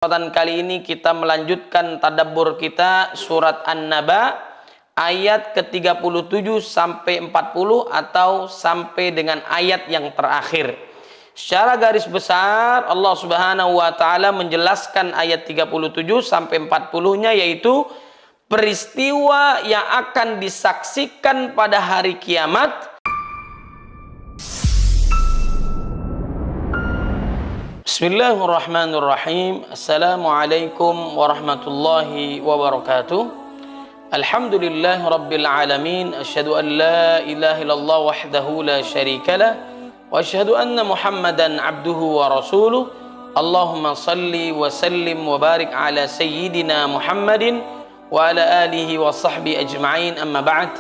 Kesempatan kali ini kita melanjutkan tadabbur kita surat An-Naba ayat ke-37 sampai 40 atau sampai dengan ayat yang terakhir. Secara garis besar Allah Subhanahu wa taala menjelaskan ayat 37 sampai 40-nya, yaitu peristiwa yang akan disaksikan pada hari kiamat. Bismillahirrahmanirrahim. Assalamualaikum warahmatullahi wabarakatuh. Alhamdulillahi rabbil alamin. Asyhadu an la ilaha illallah wahdahu la syarika lah, wa asyhadu anna Muhammadan abduhu wa rasuluh. Allahumma salli wa sallim wa barik ala sayyidina Muhammadin wa ala alihi wa sahbihi ajma'in, amma ba'd.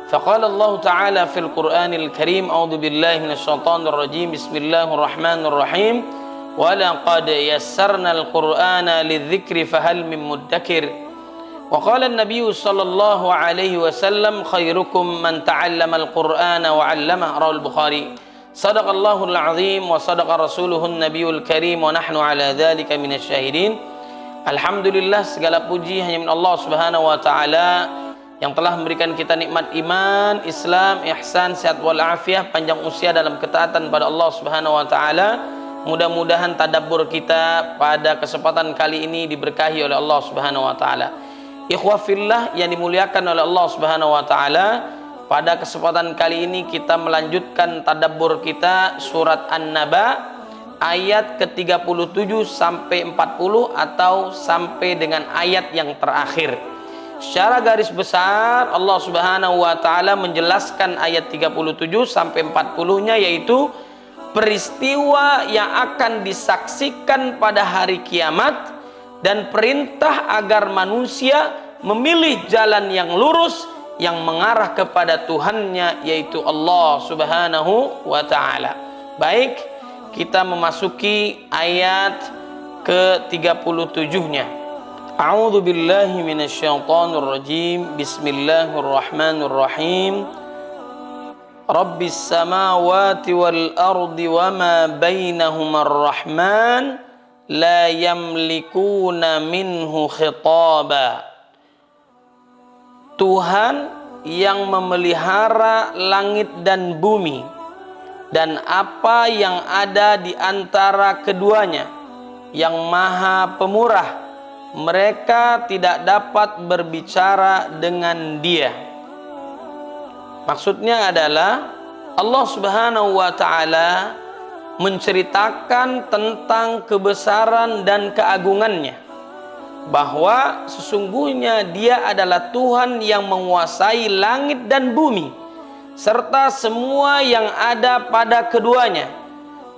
Faqala Allah ta'ala fil Qur'anil Karim, a'udzu billahi minasyaitonir rajim. Bismillahirrahmanirrahim. وَلَقَدْ يَسَّرْنَا الْقُرْآنَ لِلذِّكْرِ فَهَلْ مِن مُدَّكِرٍ. وقال النبي صلى الله عليه وسلم خيركم من تعلم القرآن وعلمه. رواه البخاري. صدق الله العظيم وصدق رسوله النبي الكريم ونحن على ذلك من الشاهدين. Alhamdulillah, segala puji hanya milik Allah Subhanahu wa taala yang telah memberikan kita nikmat iman, Islam, ihsan, sehat wal afiah, panjang usia dalam ketaatan pada Allah Subhanahu wa taala. Mudah-mudahan tadabbur kita pada kesempatan kali ini diberkahi oleh Allah Subhanahu wa taala. Ikhwah fillah yang dimuliakan oleh Allah Subhanahu wa taala, pada kesempatan kali ini kita melanjutkan tadabbur kita surat An-Naba ayat ke-37 sampai 40 atau sampai dengan ayat yang terakhir. Secara garis besar Allah Subhanahu wa taala menjelaskan ayat 37 sampai 40-nya, yaitu peristiwa yang akan disaksikan pada hari kiamat dan perintah agar manusia memilih jalan yang lurus yang mengarah kepada Tuhannya, yaitu Allah Subhanahu wa taala. Baik, kita memasuki ayat ke-37-nya. A'udzu billahi minasyaitonir rajim. Bismillahirrahmanirrahim. Rabbis samawati wal ardi wama bainahuma ar-rahman la yamlikuna minhu khitaba. Tuhan yang memelihara langit dan bumi dan apa yang ada di antara keduanya, yang maha pemurah, mereka tidak dapat berbicara dengan Dia. Maksudnya adalah Allah Subhanahu wa taala menceritakan tentang kebesaran dan keagungannya, bahwa sesungguhnya Dia adalah Tuhan yang menguasai langit dan bumi serta semua yang ada pada keduanya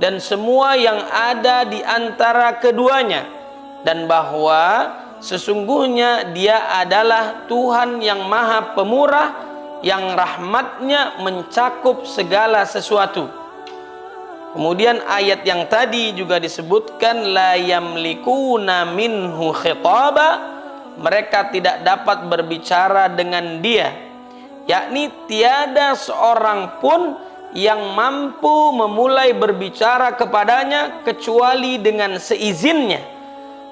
dan semua yang ada di antara keduanya, dan bahwa sesungguhnya Dia adalah Tuhan yang maha pemurah yang rahmatnya mencakup segala sesuatu. Kemudian ayat yang tadi juga disebutkan la yamlikuna minhu khitaba, mereka tidak dapat berbicara dengan Dia, yakni tiada seorang pun yang mampu memulai berbicara kepadanya kecuali dengan seizinnya,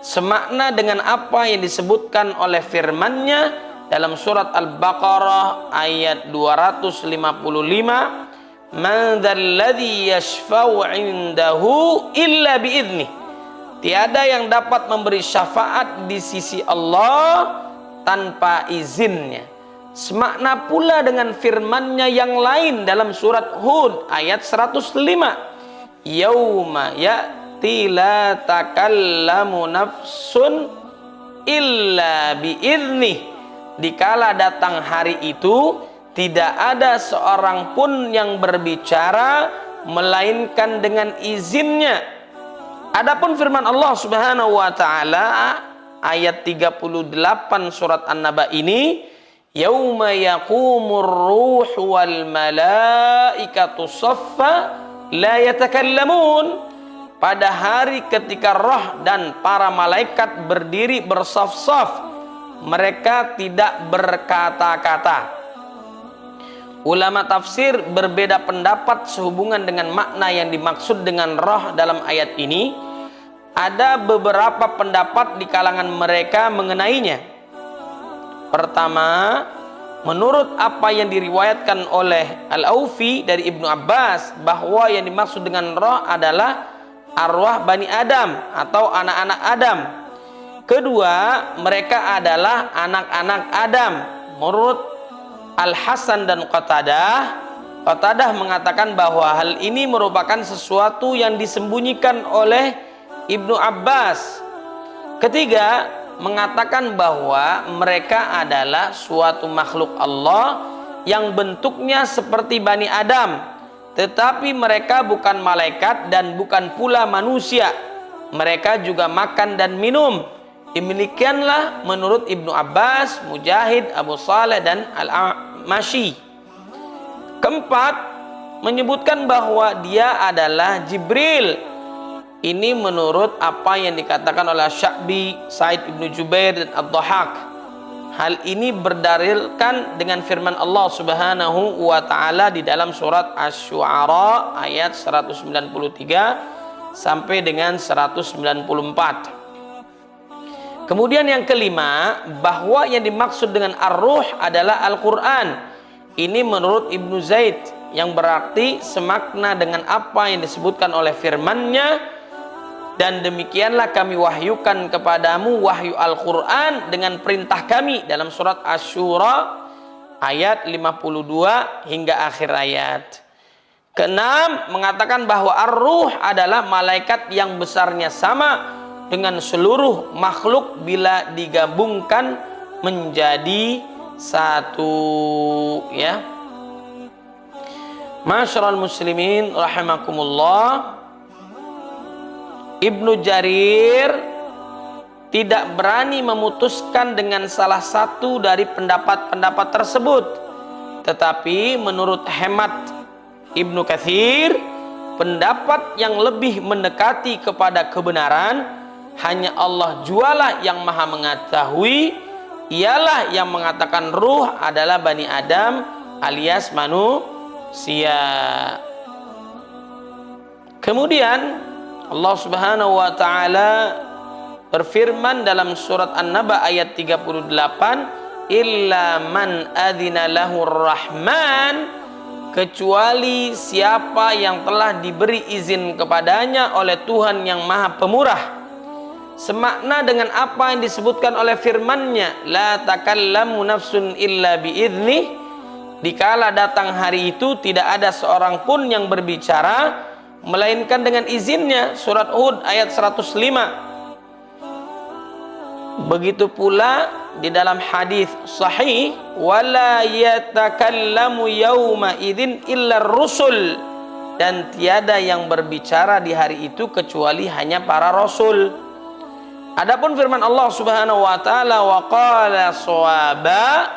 semakna dengan apa yang disebutkan oleh firman-Nya dalam surat Al-Baqarah ayat 255, man dzalladzi yashfa'u 'indahu illa bi'idnih. Tiada yang dapat memberi syafaat di sisi Allah tanpa izinnya. Semakna pula dengan firman-Nya yang lain dalam surat Hud ayat 105, yauma ya'ti la takallamu nafsun illa bi'idnih. Dikala datang hari itu, tidak ada seorang pun yang berbicara melainkan dengan izinnya. Adapun firman Allah Subhanahu wa taala ayat 38 surat An-Naba ini, yauma yaqumur ruhu wal malaikatu saffa la yatakallamun. Pada hari ketika roh dan para malaikat berdiri bersaf-saf, mereka tidak berkata-kata. Ulama tafsir berbeda pendapat sehubungan dengan makna yang dimaksud dengan roh dalam ayat ini. ada beberapa pendapat di kalangan mereka mengenainya. Pertama, menurut apa yang diriwayatkan oleh Al-Aufi dari Ibnu Abbas, bahwa yang dimaksud dengan roh adalah arwah Bani Adam atau anak-anak Adam. Kedua, mereka adalah anak-anak Adam. Menurut Al-Hasan dan Qatadah mengatakan bahwa hal ini merupakan sesuatu yang disembunyikan oleh Ibnu Abbas. Ketiga, mengatakan bahwa mereka adalah suatu makhluk Allah yang bentuknya seperti Bani Adam, tetapi mereka bukan malaikat dan bukan pula manusia. Mereka juga makan dan minum. Demikianlah menurut Ibnu Abbas, Mujahid, Abu Saleh dan Al-Amashi. Keempat, menyebutkan bahwa dia adalah Jibril. Ini menurut apa yang dikatakan oleh Sya'bi, Sa'id ibnu Jubair dan Ad-Dhahak. Hal ini berdalilkan dengan firman Allah Subhanahu wa taala di dalam surat Asy-Syu'ara ayat 193 sampai dengan 194. Kemudian yang kelima, bahwa yang dimaksud dengan ar-ruh adalah Al-Qur'an. Ini menurut Ibnu Zaid, yang berarti semakna dengan apa yang disebutkan oleh firman-Nya, dan demikianlah kami wahyukan kepadamu wahyu Al-Qur'an dengan perintah kami, dalam surat Asy-Syura ayat 52 hingga akhir ayat. Keenam, mengatakan bahwa ar-ruh adalah malaikat yang besarnya sama dengan seluruh makhluk bila digabungkan menjadi satu, ya. Masyarul muslimin rahimakumullah, Ibnu Jarir tidak berani memutuskan dengan salah satu dari pendapat-pendapat tersebut, tetapi menurut hemat Ibnu Katsir, pendapat yang lebih mendekati kepada kebenaran, hanya Allah jualah yang maha mengetahui, ialah yang mengatakan ruh adalah Bani Adam alias manusia. Kemudian Allah Subhanahu wa taala berfirman dalam surat An-Naba ayat 38, illa man adzina lahur rahman, kecuali siapa yang telah diberi izin kepadanya oleh Tuhan yang maha pemurah. Semakna dengan apa yang disebutkan oleh firman-Nya, la takallamu nafsun illa biidznih, dikala datang hari itu tidak ada seorang pun yang berbicara melainkan dengan izinnya. Surat Hud ayat 105. Begitu pula di dalam hadis sahih, wala yatakallamu yauma idzin illa rusul, dan tiada yang berbicara di hari itu kecuali hanya para rasul. Adapun firman Allah Subhanahu wa taala, wa qala shawaba,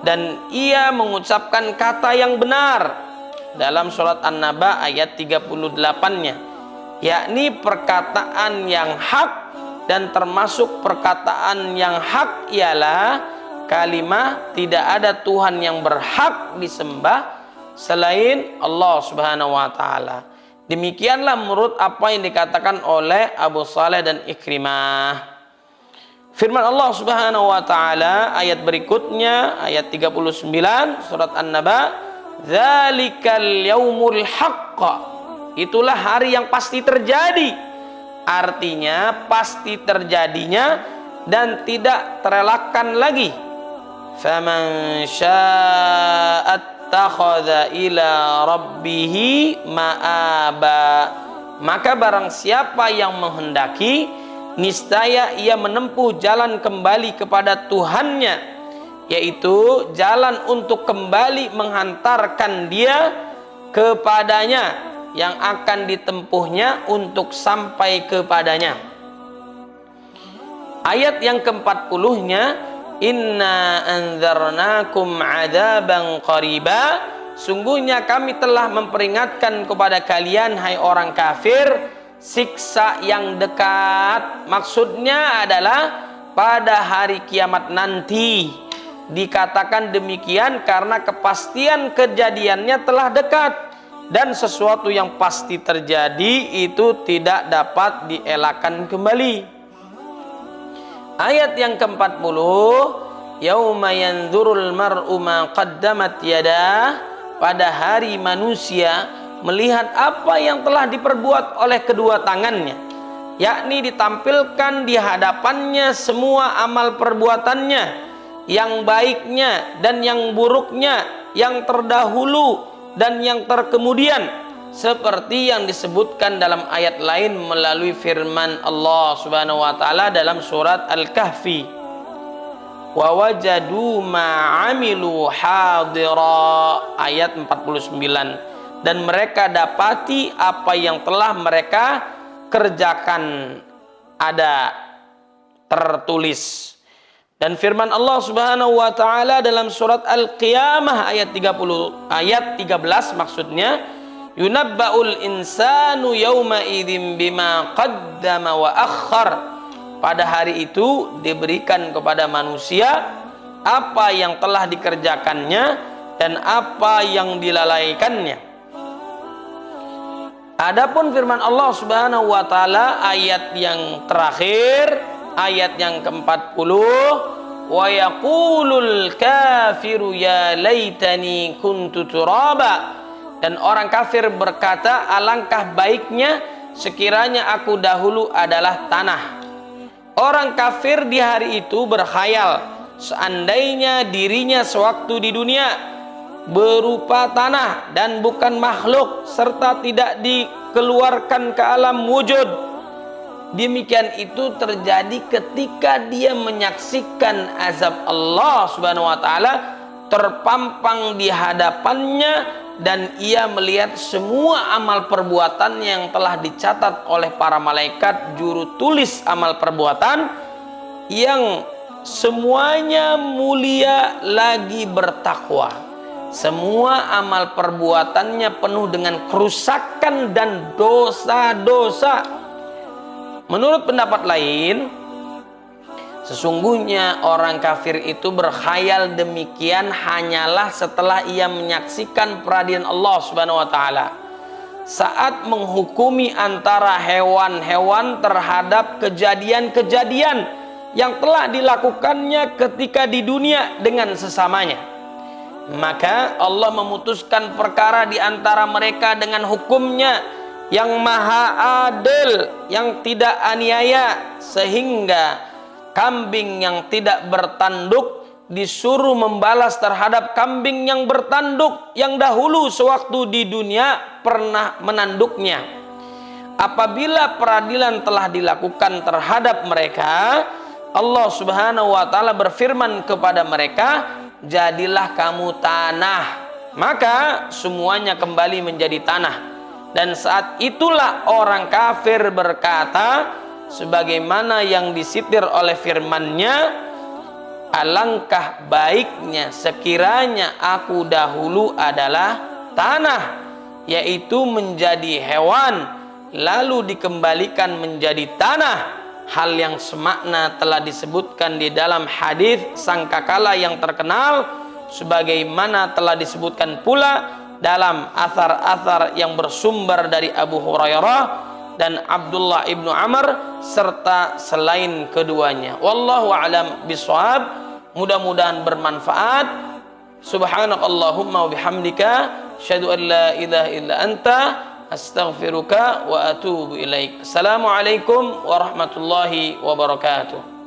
dan ia mengucapkan kata yang benar, dalam surat An-Naba ayat 38-nya, yakni perkataan yang hak, dan termasuk perkataan yang hak ialah kalimah tidak ada Tuhan yang berhak disembah selain Allah Subhanahu wa taala. Demikianlah menurut apa yang dikatakan oleh Abu Saleh dan Ikrimah. Firman Allah Subhanahu wa taala ayat berikutnya, ayat 39 surat An-Naba, dzalikal yaumul haqq, itulah hari yang pasti terjadi. Artinya pasti terjadinya dan tidak terelakkan lagi. Faman syaa'a takhadha ila rabbihi ma'aba, maka barang siapa yang menghendaki, niscaya ia menempuh jalan kembali kepada Tuhannya, yaitu jalan untuk kembali menghantarkan dia kepadanya, yang akan ditempuhnya untuk sampai kepadanya. Ayat yang ke-40-nya, inna anzarnakum adzaban qariba, sungguhnya kami telah memperingatkan kepada kalian hai orang kafir siksa yang dekat. Maksudnya adalah pada hari kiamat nanti. Dikatakan demikian karena kepastian kejadiannya telah dekat. dan sesuatu yang pasti terjadi itu tidak dapat dielakkan kembali. Ayat yang ke-40, yauma yanzurul mar'u ma qaddamat yadah, pada hari manusia melihat apa yang telah diperbuat oleh kedua tangannya, yakni ditampilkan di hadapannya semua amal perbuatannya, yang baiknya dan yang buruknya, yang terdahulu dan yang terkemudian, seperti yang disebutkan dalam ayat lain melalui firman Allah Subhanahu wa taala dalam surat Al-Kahfi, wa wajadu ma'amilu hadira, ayat 49, dan mereka dapati apa yang telah mereka kerjakan ada tertulis. Dan firman Allah Subhanahu wa taala dalam surat Al-Qiyamah ayat 13 maksudnya, yunabba'ul insanu yauma idzin bima qaddama wa akhar, pada hari itu diberikan kepada manusia apa yang telah dikerjakannya dan apa yang dilalaikannya. Adapun firman Allah Subhanahu wa taala ayat yang terakhir, ayat yang ke-40, wa yaqulul kafiru ya laitani kuntu turaba, dan orang kafir berkata, alangkah baiknya sekiranya aku dahulu adalah tanah. Orang kafir di hari itu berkhayal, seandainya dirinya sewaktu di dunia berupa tanah dan bukan makhluk, serta tidak dikeluarkan ke alam wujud. Demikian itu terjadi ketika dia menyaksikan azab Allah Subhanahu wa taala terpampang di hadapannya, dan ia melihat semua amal perbuatan yang telah dicatat oleh para malaikat juru tulis amal perbuatan, yang semuanya mulia lagi bertakwa. Semua amal perbuatannya penuh dengan kerusakan dan dosa-dosa. Menurut pendapat lain, sesungguhnya orang kafir itu berkhayal demikian hanyalah setelah ia menyaksikan peradilan Allah Subhanahu wa taala saat menghukumi antara hewan-hewan terhadap kejadian-kejadian yang telah dilakukannya ketika di dunia dengan sesamanya. Maka Allah memutuskan perkara di antara mereka dengan hukumnya yang maha adil, yang tidak aniaya, sehingga kambing yang tidak bertanduk disuruh membalas terhadap kambing yang bertanduk yang dahulu sewaktu di dunia pernah menanduknya. Apabila peradilan telah dilakukan terhadap mereka, Allah Subhanahu wa taala berfirman kepada mereka, jadilah kamu tanah. Maka semuanya kembali menjadi tanah. Dan saat itulah orang kafir berkata, sebagaimana yang disitir oleh firman-Nya, alangkah baiknya sekiranya aku dahulu adalah tanah, yaitu menjadi hewan lalu dikembalikan menjadi tanah. Hal yang semakna telah disebutkan di dalam hadis sangkakala yang terkenal, sebagaimana telah disebutkan pula dalam athar-athar yang bersumber dari Abu Hurairah dan Abdullah ibnu Amr serta selain keduanya. Wallahu a'lam bishawab. Mudah-mudahan bermanfaat. Subhanakallahumma wa bihamdika, asyhadu an la ilaha illa anta, astaghfiruka wa atubu ilaik. Assalamualaikum warahmatullahi wabarakatuh.